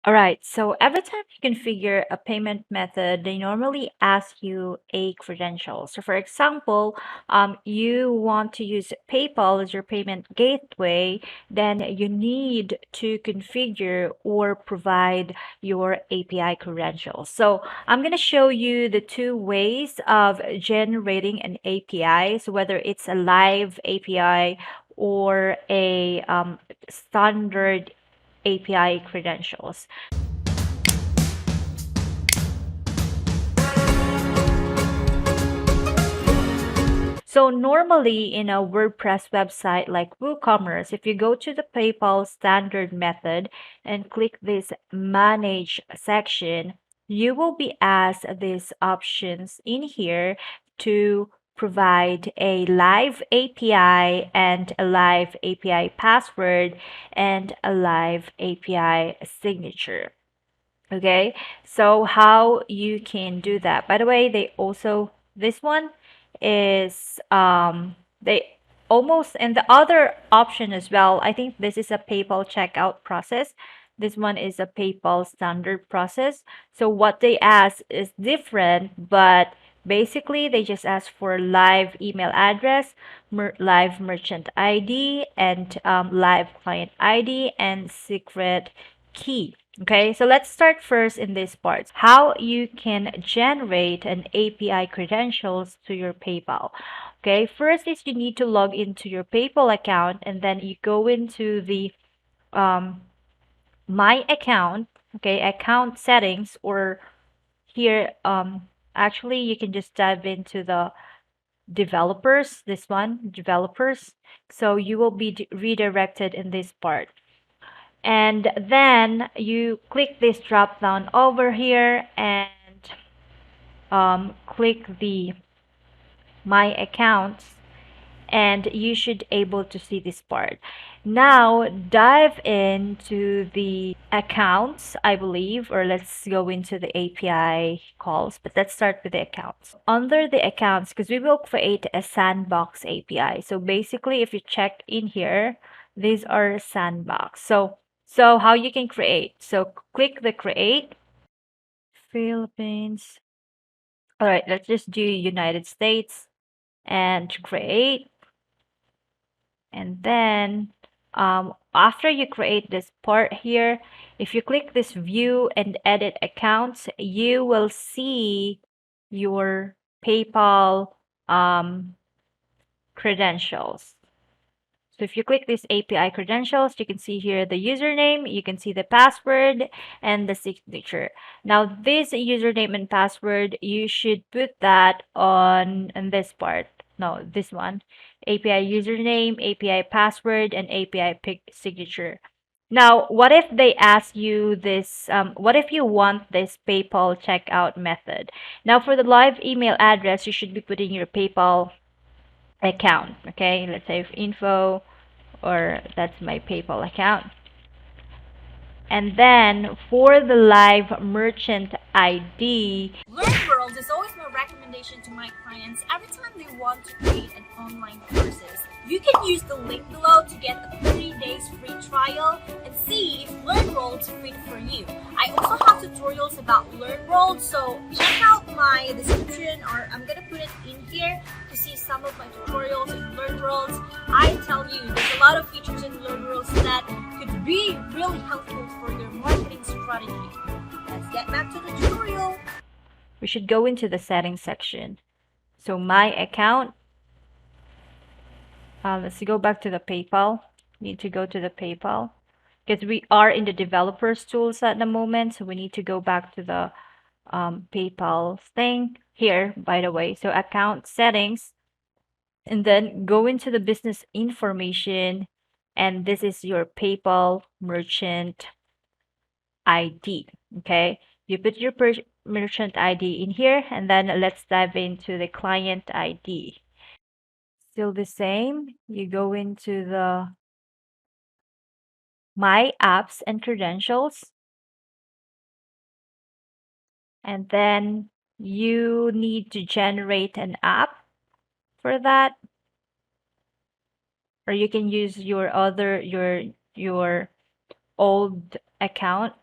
All right, so every time you configure a payment method, they normally ask you a credential. So, for example, you want to use PayPal as your payment gateway, then you need to configure or provide your API credentials. So, I'm going to show you the two ways of generating an API. So, whether it's a live API or a standard API credentials. So normally in a WordPress website like WooCommerce, if you go to the PayPal standard method and click this manage section, you will be asked these options in here to provide a live API and a live API password and a live API signature. Okay, so how you can do that. By the way, they also, this one is they almost, and the other option as well, I think this is a PayPal checkout process. This one is a PayPal standard process. So what they ask is different, but basically they just ask for live email address, live merchant ID, and live client ID and secret key. Okay, so let's start first in this part. How you can generate an API credentials to your PayPal. Okay, first is you need to log into your PayPal account and then you go into the um, My Account, okay, account settings, or here, actually you can just dive into the developers, this one, developers. So you will be redirected in this part. And then you click this drop down over here and click the my accounts, and you should able to see this part. Now dive into the accounts, I believe, or let's go into the API calls, but let's start with the accounts. Under the accounts, because we will create a sandbox API. So basically if you check in here, these are sandbox. So how you can create. So click the create Philippines. All right, let's just do United States and create. And then after you create this part here, if you click this view and edit accounts, you will see your PayPal credentials. So if you click this API credentials, you can see here the username, you can see the password and the signature. Now this username and password, you should put that on this part. No, this one. API username, API password, and API signature. Now, what if they ask you this? What if you want this PayPal checkout method? Now, for the live email address, you should be putting your PayPal account. Okay, let's say info, or that's my PayPal account. And then for the live merchant ID, Learn World is always my recommendation to my clients every time they want to create an online courses. You can use the link below to get a 30 days free trial and see if Learn World is fit for you. I also have tutorials about Learn World, so check out my description, or I'm gonna put it in here to see some of my tutorials in Learn World. I tell you, there's a lot of features in Learn World that could be really helpful for your marketing strategy. Let's get back to the tutorial. we should go into the settings section. So my account, let's go back to the PayPal. Need to go to the PayPal because we are in the developers tools at the moment. So we need to go back to the PayPal thing here, by the way. So account settings, and then go into the business information, and this is your PayPal merchant ID. Okay, you put your merchant ID in here, and then let's dive into the client ID. Still the same. You go into the My Apps and Credentials, and then you need to generate an app for that, or you can use your other your old account.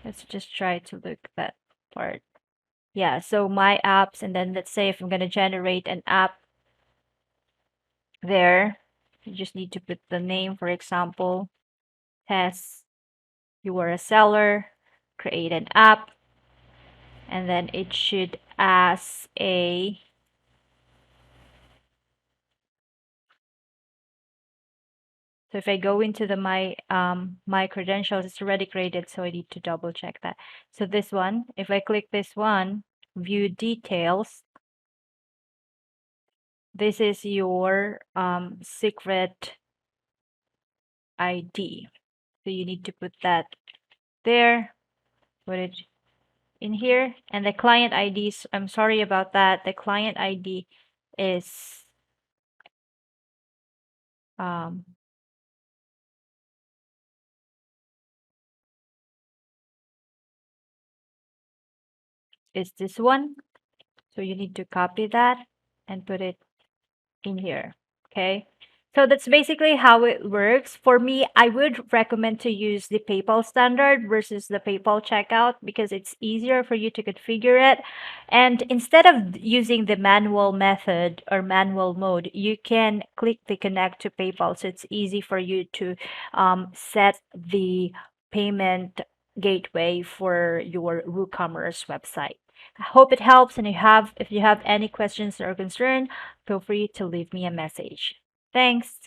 Let's just try to look that part. Yeah, so my apps, and then let's say if I'm gonna generate an app there, you just need to put the name, for example, test, you are a seller, create an app, and then it should ask a, so if I go into the my credentials, it's already created, so I need to double check that. So this one, if I click this one, view details, this is your secret ID. So you need to put that there, put it in here, and the client IDs, I'm sorry about that. The client ID is um is this one. So you need to copy that and put it in here. Okay. So that's basically how it works. For me, I would recommend to use the PayPal standard versus the PayPal checkout because it's easier for you to configure it. And instead of using the manual method or manual mode, you can click the connect to PayPal. So it's easy for you to set the payment gateway for your WooCommerce website. I hope it helps. And if you have any questions or concern, feel free to leave me a message. Thanks.